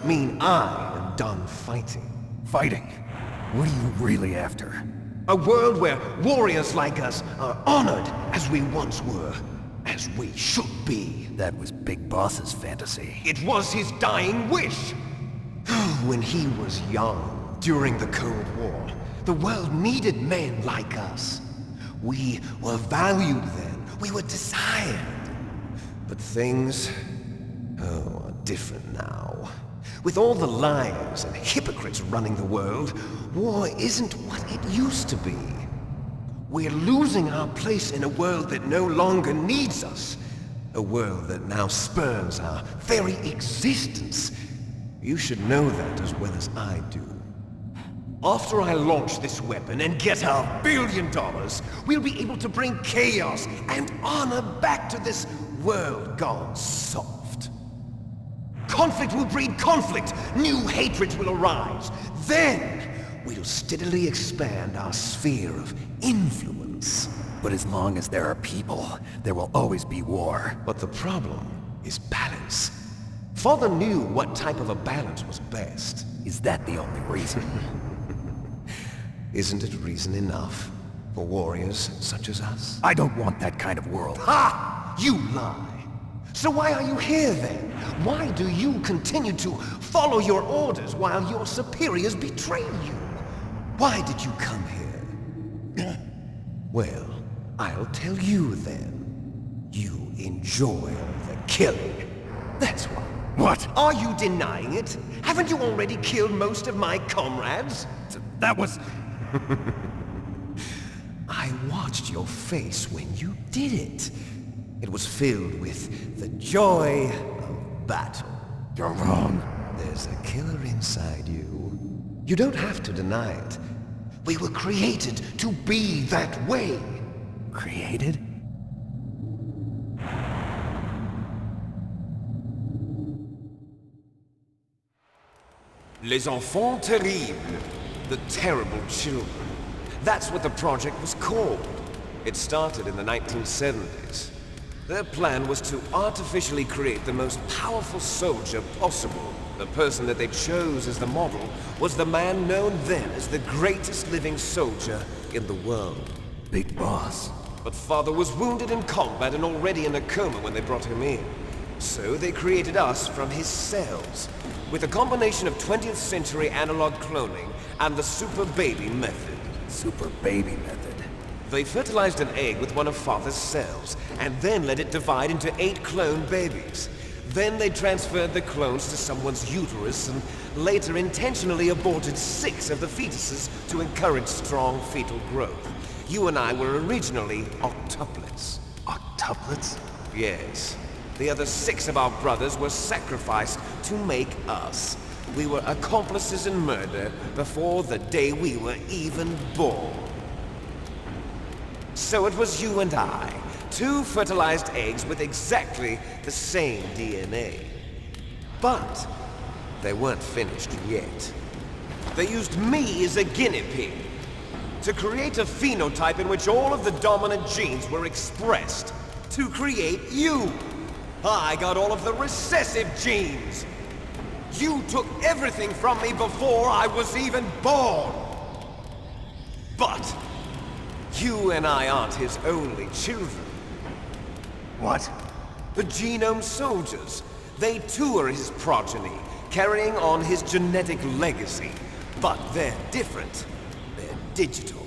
Mean I am done fighting. Fighting? What are you really after? A world where warriors like us are honored as we once were, as we should be. That was Big Boss's fantasy. It was his dying wish. When he was young, during the Cold War, the world needed men like us. We were valued then. We were desired. But things, are different now. With all the liars and hypocrites running the world, war isn't what it used to be. We're losing our place in a world that no longer needs us. A world that now spurns our very existence. You should know that as well as I do. After I launch this weapon and get $1 billion, we'll be able to bring chaos and honor back to this world gone soft. Conflict will breed conflict. New hatreds will arise. Then, we'll steadily expand our sphere of influence. But as long as there are people, there will always be war. But the problem is balance. Father knew what type of a balance was best. Is that the only reason? Isn't it reason enough for warriors such as us? I don't want that kind of world. Ha! You lie! So why are you here then? Why do you continue to follow your orders while your superiors betray you? Why did you come here? Well, I'll tell you then. You enjoy the killing. That's why. What? Are you denying it? Haven't you already killed most of my comrades? That was... I watched your face when you did it. It was filled with the joy of battle. You're wrong. There's a killer inside you. You don't have to deny it. We were created to be that way. Created? Les enfants terribles. The terrible children. That's what the project was called. It started in the 1970s. Their plan was to artificially create the most powerful soldier possible. The person that they chose as the model was the man known then as the greatest living soldier in the world. Big Boss. But Father was wounded in combat and already in a coma when they brought him in. So they created us from his cells, with a combination of 20th century analog cloning and the super baby method. Super baby method. They fertilized an egg with one of Father's cells, and then let it divide into 8 clone babies. Then they transferred the clones to someone's uterus and later intentionally aborted 6 of the fetuses to encourage strong fetal growth. You and I were originally octuplets. Octuplets? Yes. The other 6 of our brothers were sacrificed to make us. We were accomplices in murder before the day we were even born. So it was you and I, 2 fertilized eggs with exactly the same DNA. But they weren't finished yet. They used me as a guinea pig to create a phenotype in which all of the dominant genes were expressed to create you. I got all of the recessive genes. You took everything from me before I was even born. But you and I aren't his only children. What? The Genome Soldiers. They too are his progeny, carrying on his genetic legacy. But they're different. They're digital.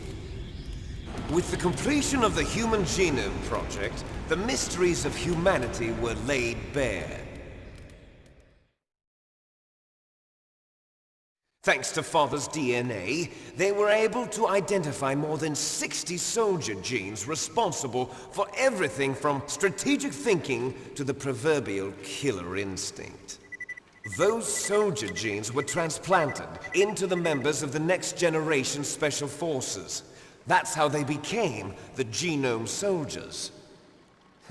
With the completion of the Human Genome Project, the mysteries of humanity were laid bare. Thanks to Father's DNA, they were able to identify more than 60 soldier genes responsible for everything from strategic thinking to the proverbial killer instinct. Those soldier genes were transplanted into the members of the next generation Special Forces. That's how they became the Genome Soldiers.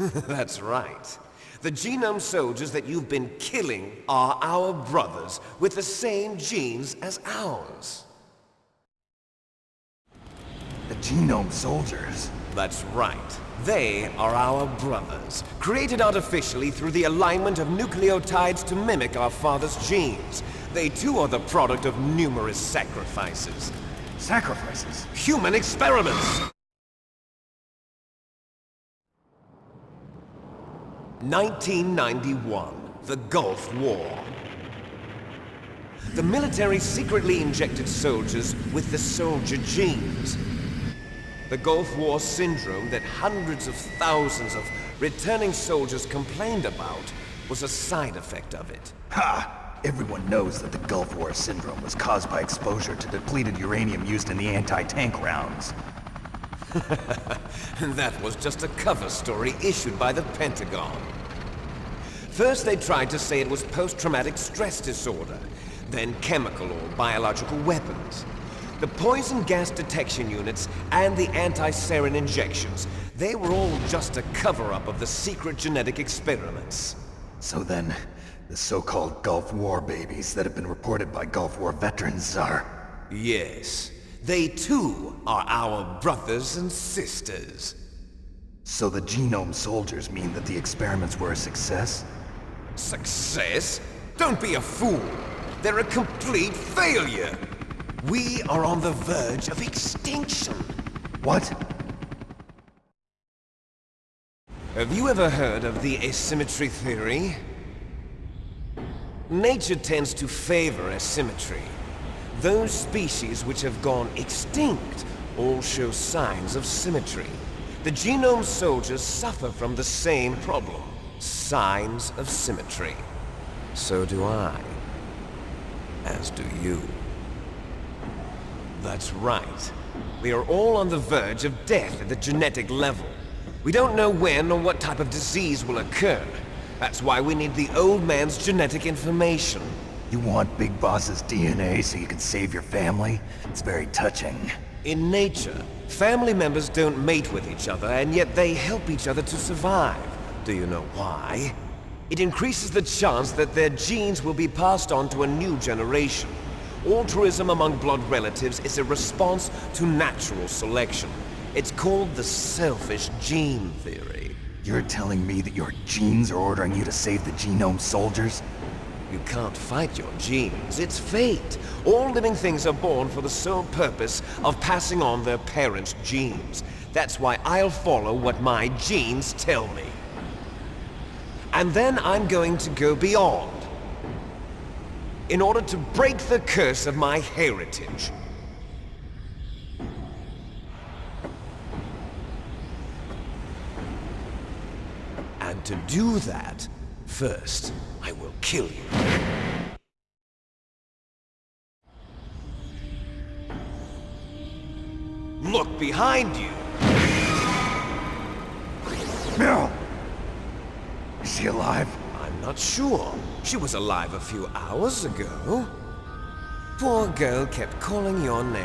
That's right. The Genome Soldiers that you've been killing are our brothers with the same genes as ours. The Genome Soldiers? That's right. They are our brothers, created artificially through the alignment of nucleotides to mimic our father's genes. They too are the product of numerous sacrifices. Sacrifices? Human experiments! 1991, the Gulf War. The military secretly injected soldiers with the soldier genes. The Gulf War syndrome that hundreds of thousands of returning soldiers complained about was a side effect of it. Ha! Everyone knows that the Gulf War syndrome was caused by exposure to depleted uranium used in the anti-tank rounds. That was just a cover story issued by the Pentagon. First they tried to say it was post-traumatic stress disorder, then chemical or biological weapons. The poison gas detection units and the anti-sarin injections, they were all just a cover-up of the secret genetic experiments. So then, the so-called Gulf War babies that have been reported by Gulf War veterans are... Yes, they too are our brothers and sisters. So the genome soldiers mean that the experiments were a success? Success? Don't be a fool! They're a complete failure! We are on the verge of extinction. What? Have you ever heard of the asymmetry theory? Nature tends to favor asymmetry. Those species which have gone extinct all show signs of symmetry. The genome soldiers suffer from the same problem. Signs of symmetry. So do I. As do you. That's right. We are all on the verge of death at the genetic level. We don't know when or what type of disease will occur. That's why we need the old man's genetic information. You want Big Boss's DNA so you can save your family? It's very touching. In nature, family members don't mate with each other, and yet they help each other to survive. Do you know why? It increases the chance that their genes will be passed on to a new generation. Altruism among blood relatives is a response to natural selection. It's called the selfish gene theory. You're telling me that your genes are ordering you to save the genome soldiers? You can't fight your genes. It's fate. All living things are born for the sole purpose of passing on their parents' genes. That's why I'll follow what my genes tell me. And then I'm going to go beyond. In order to break the curse of my heritage. And to do that, first, I will kill you. Look behind you! Meryl! Is she alive? I'm not sure. She was alive a few hours ago. Poor girl kept calling your name.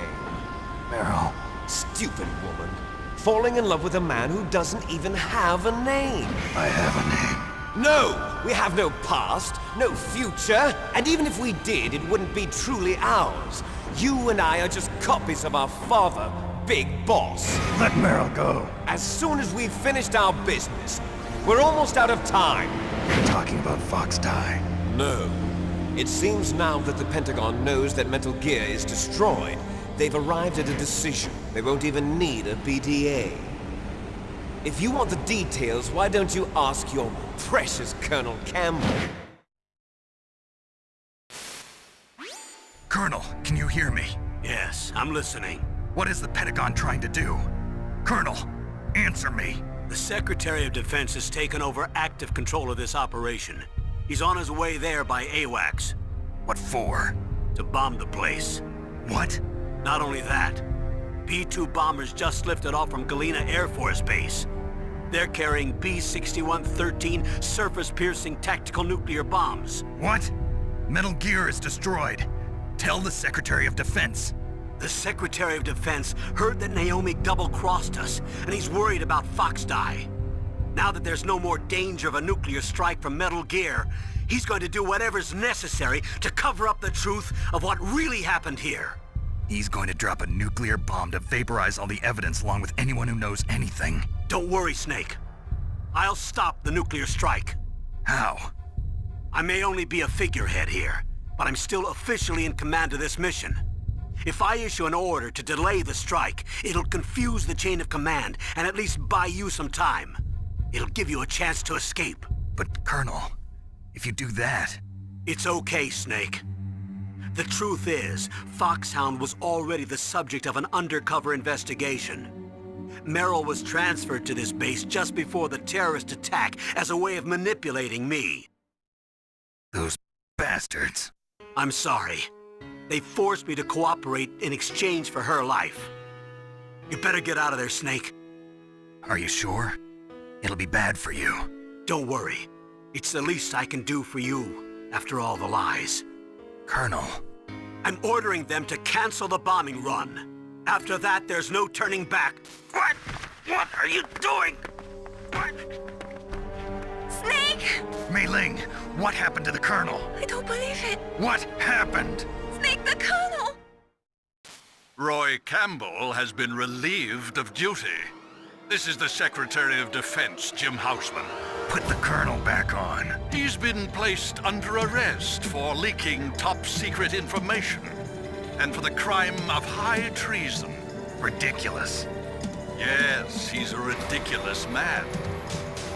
Meryl. Stupid woman. Falling in love with a man who doesn't even have a name. I have a name. No! We have no past, no future, and even if we did, it wouldn't be truly ours. You and I are just copies of our father, Big Boss. Let Meryl go. As soon as we've finished our business, we're almost out of time. You're talking about Fox Die. No. It seems now that the Pentagon knows that Metal Gear is destroyed. They've arrived at a decision. They won't even need a BDA. If you want the details, why don't you ask your precious Colonel Campbell? Colonel, can you hear me? Yes, I'm listening. What is the Pentagon trying to do? Colonel, answer me. The Secretary of Defense has taken over active control of this operation. He's on his way there by AWACS. What for? To bomb the place. What? Not only that, B-2 bombers just lifted off from Galena Air Force Base. They're carrying B-6113 surface-piercing tactical nuclear bombs. What? Metal Gear is destroyed. Tell the Secretary of Defense. The Secretary of Defense heard that Naomi double-crossed us, and he's worried about Fox Die. Now that there's no more danger of a nuclear strike from Metal Gear, he's going to do whatever's necessary to cover up the truth of what really happened here. He's going to drop a nuclear bomb to vaporize all the evidence along with anyone who knows anything. Don't worry, Snake. I'll stop the nuclear strike. How? I may only be a figurehead here, but I'm still officially in command of this mission. If I issue an order to delay the strike, it'll confuse the chain of command and at least buy you some time. It'll give you a chance to escape. But, Colonel, if you do that... It's okay, Snake. The truth is, Foxhound was already the subject of an undercover investigation. Merrill was transferred to this base just before the terrorist attack as a way of manipulating me. Those bastards. I'm sorry. They forced me to cooperate in exchange for her life. You better get out of there, Snake. Are you sure? It'll be bad for you. Don't worry. It's the least I can do for you, after all the lies. Colonel. I'm ordering them to cancel the bombing run. After that, there's no turning back. What? What are you doing? What? Snake! Mei Ling, what happened to the Colonel? I don't believe it. What happened? Snake, the Colonel! Roy Campbell has been relieved of duty. This is the Secretary of Defense, Jim Houseman. Put the Colonel back on. He's been placed under arrest for leaking top-secret information and for the crime of high treason. Ridiculous. Yes, he's a ridiculous man.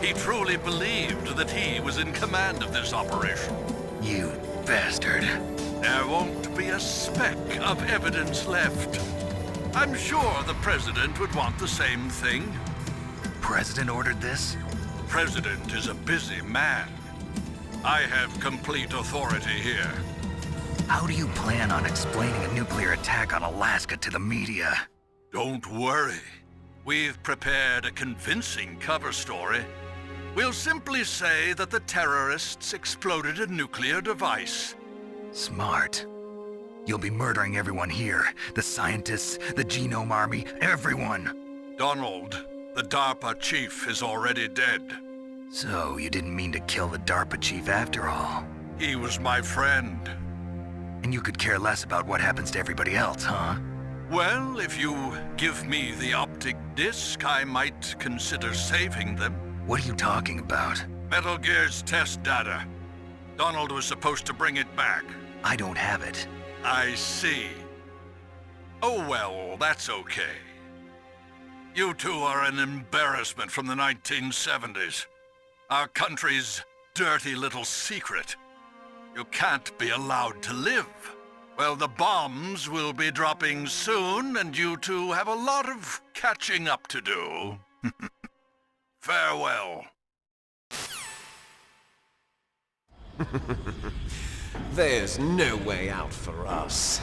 He truly believed that he was in command of this operation. You bastard. There won't be a speck of evidence left. I'm sure the President would want the same thing. President ordered this? President is a busy man. I have complete authority here. How do you plan on explaining a nuclear attack on Alaska to the media? Don't worry. We've prepared a convincing cover story. We'll simply say that the terrorists exploded a nuclear device. Smart. You'll be murdering everyone here. The scientists, the Genome Army, everyone. Donald, the DARPA chief, is already dead. So, you didn't mean to kill the DARPA chief after all. He was my friend. And you could care less about what happens to everybody else, huh? Well, if you give me the optic disc, I might consider saving them. What are you talking about? Metal Gear's test data. Donald was supposed to bring it back. I don't have it. I see. Oh well, that's okay. You two are an embarrassment from the 1970s. Our country's dirty little secret. You can't be allowed to live. Well, the bombs will be dropping soon, and you two have a lot of catching up to do. Farewell. There's no way out for us.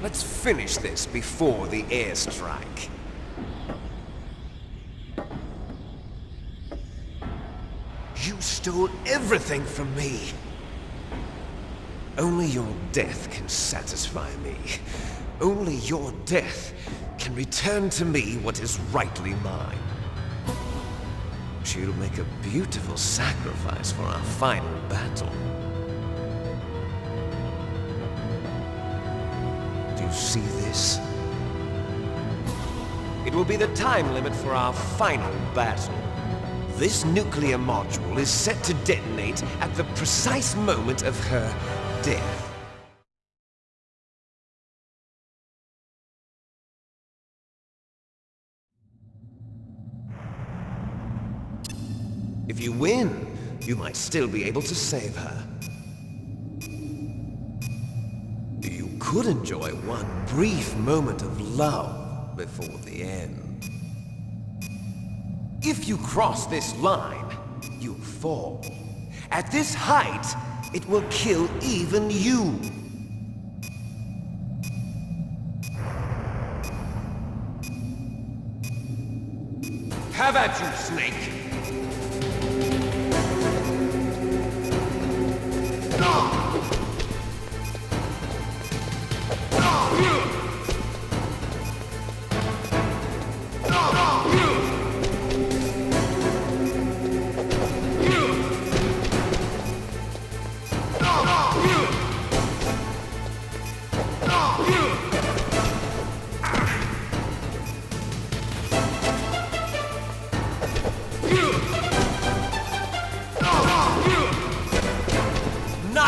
Let's finish this before the airstrike. You stole everything from me. Only your death can satisfy me. Only your death can return to me what is rightly mine. She'll make a beautiful sacrifice for our final battle. Do you see this? It will be the time limit for our final battle. This nuclear module is set to detonate at the precise moment of her death. If you win, you might still be able to save her. You could enjoy one brief moment of love before the end. If you cross this line, you fall. At this height, it will kill even you. Have at you, Snake!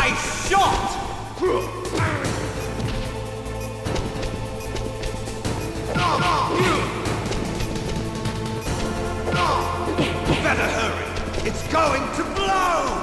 Nice shot! Better hurry! It's going to blow!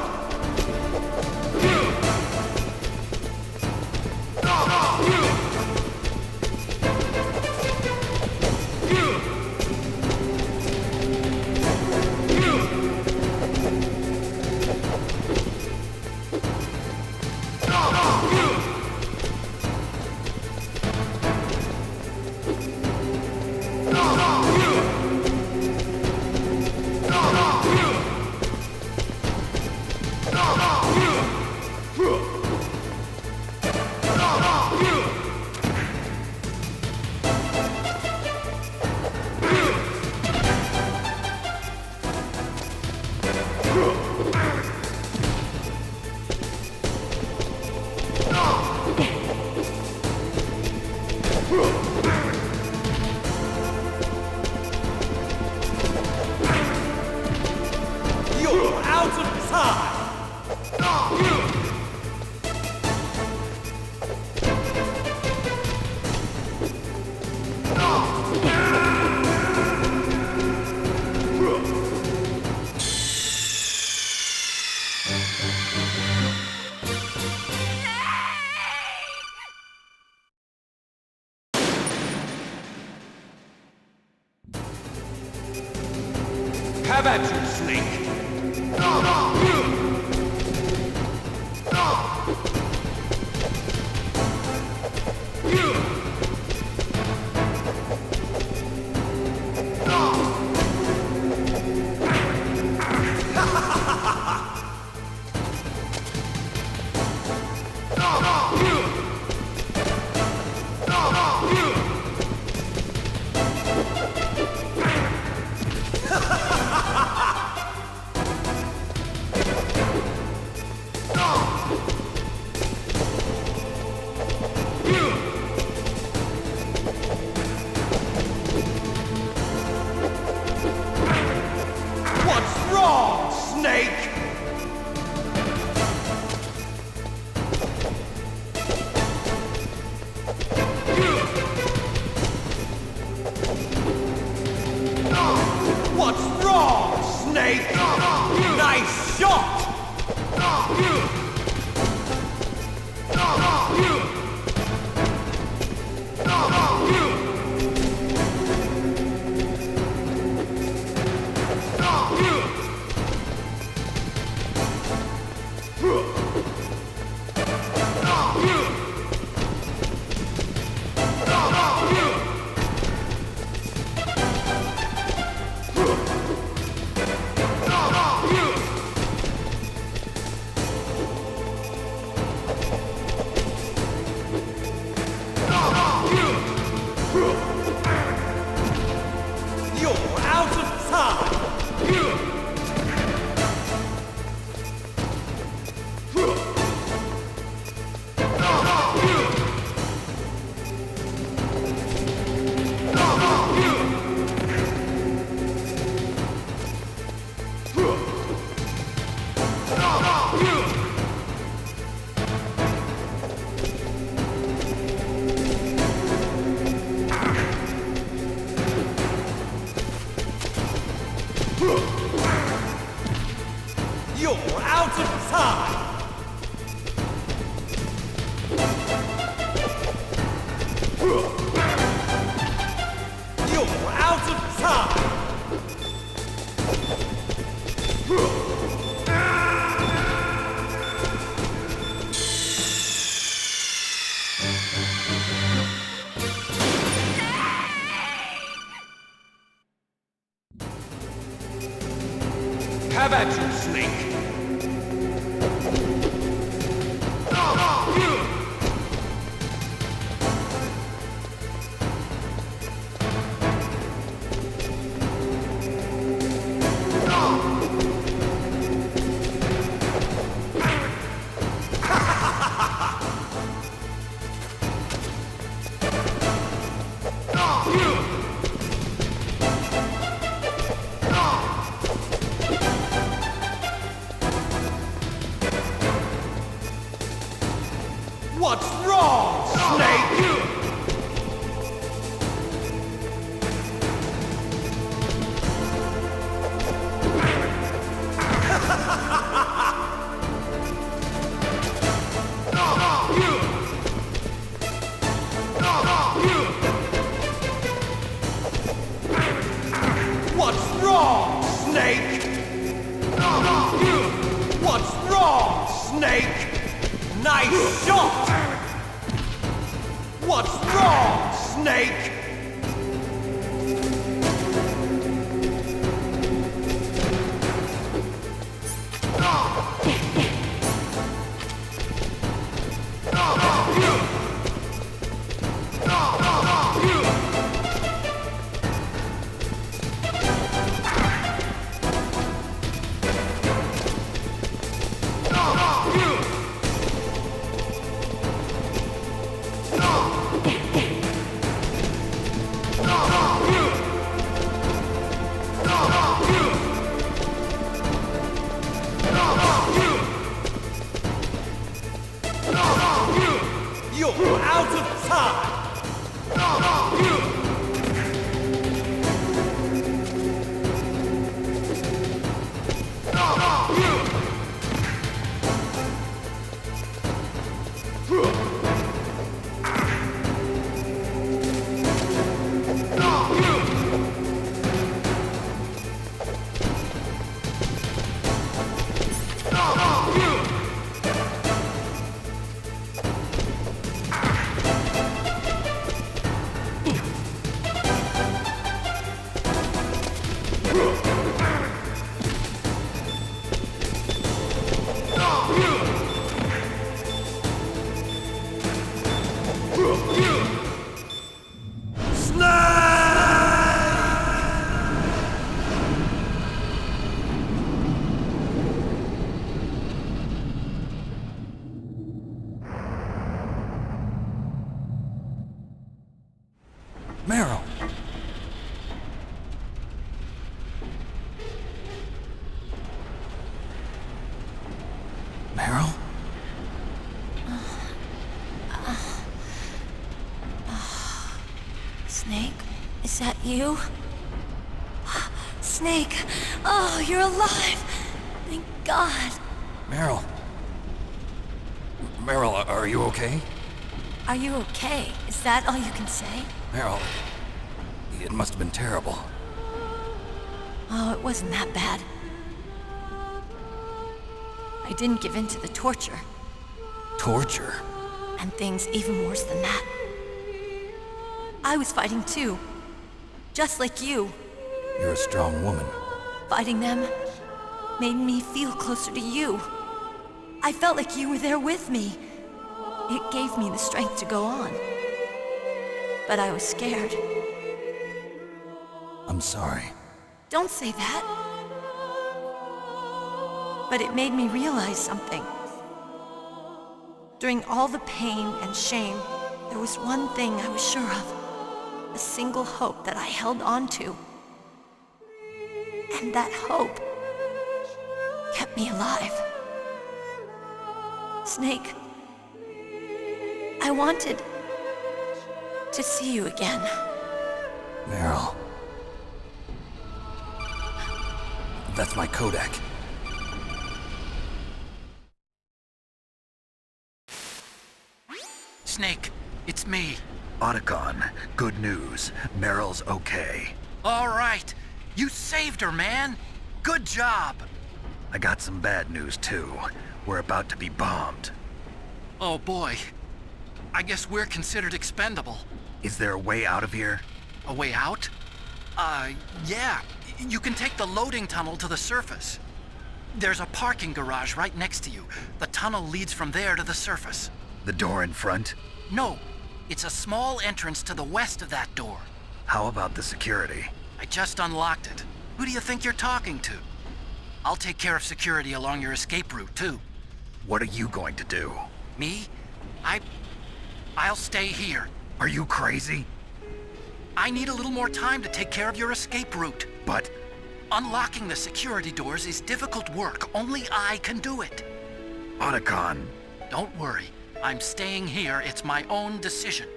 You're out of time! Have at you, Snake! What's wrong, Snake? What's wrong, Snake? Nice shot! You're out of time! You're out of time! You're out of time! Have at you, Snake! What's wrong, Snake? What's wrong, Snake? What's wrong, Snake? Nice shot! What's wrong, Snake? You're out of time! Meryl! Meryl? Snake, is that you? Snake, oh, you're alive! Thank God. Meryl? Meryl, are you okay? Are you okay? Is that all you can say? Meryl, it must have been terrible. Oh, it wasn't that bad. I didn't give in to the torture. Torture? And things even worse than that. I was fighting too. Just like you. You're a strong woman. Fighting them made me feel closer to you. I felt like you were there with me. It gave me the strength to go on. But I was scared. I'm sorry. Don't say that. But it made me realize something. During all the pain and shame, there was one thing I was sure of. A single hope that I held on to. And that hope kept me alive. Snake, I wanted to see you again. Meryl. That's my Kodak. Snake, it's me. Otacon, good news. Meryl's okay. All right. You saved her, man. Good job. I got some bad news, too. We're about to be bombed. Oh, boy. I guess we're considered expendable. Is there a way out of here? A way out? Yeah. You can take the loading tunnel to the surface. There's a parking garage right next to you. The tunnel leads from there to the surface. The door in front? No. It's a small entrance to the west of that door. How about the security? I just unlocked it. Who do you think you're talking to? I'll take care of security along your escape route, too. What are you going to do? Me? I'll stay here. Are you crazy? I need a little more time to take care of your escape route. But unlocking the security doors is difficult work. Only I can do it. Otacon. Don't worry. I'm staying here. It's my own decision.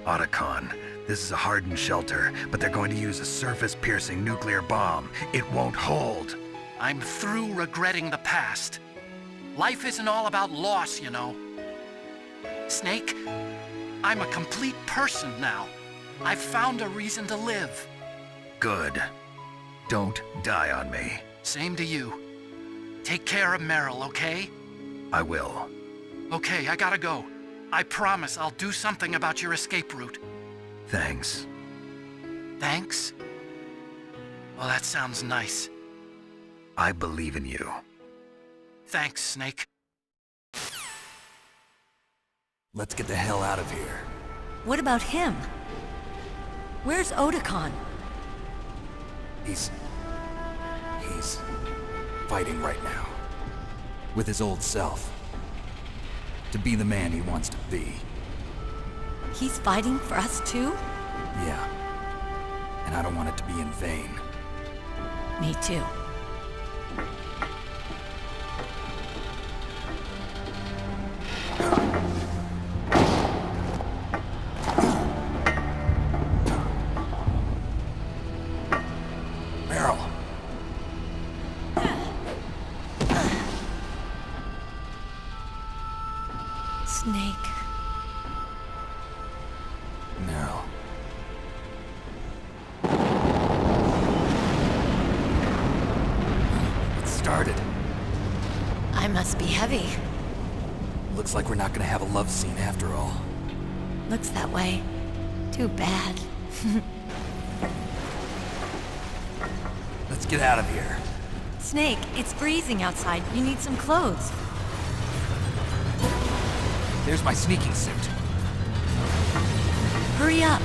Otacon, this is a hardened shelter, but they're going to use a surface-piercing nuclear bomb. It won't hold. I'm through regretting the past. Life isn't all about loss, you know. Snake, I'm a complete person now. I've found a reason to live. Good. Don't die on me. Same to you. Take care of Meryl, okay? I will. Okay, I gotta go. I promise I'll do something about your escape route. Thanks. Thanks? Well, that sounds nice. I believe in you. Thanks, Snake. Let's get the hell out of here. What about him? Where's Otacon? He's fighting right now. With his old self. To be the man he wants to be. He's fighting for us too? Yeah. And I don't want it to be in vain. Me too. Meryl. Snake. Meryl. It started. I must be heavy. Looks like we're not gonna have a love scene after all. Looks that way. Too bad. Let's get out of here. Snake, it's freezing outside. You need some clothes. There's my sneaking suit. Hurry up.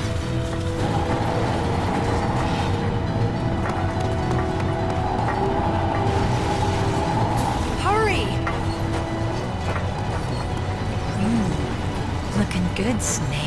Hurry! Looking good, Snake.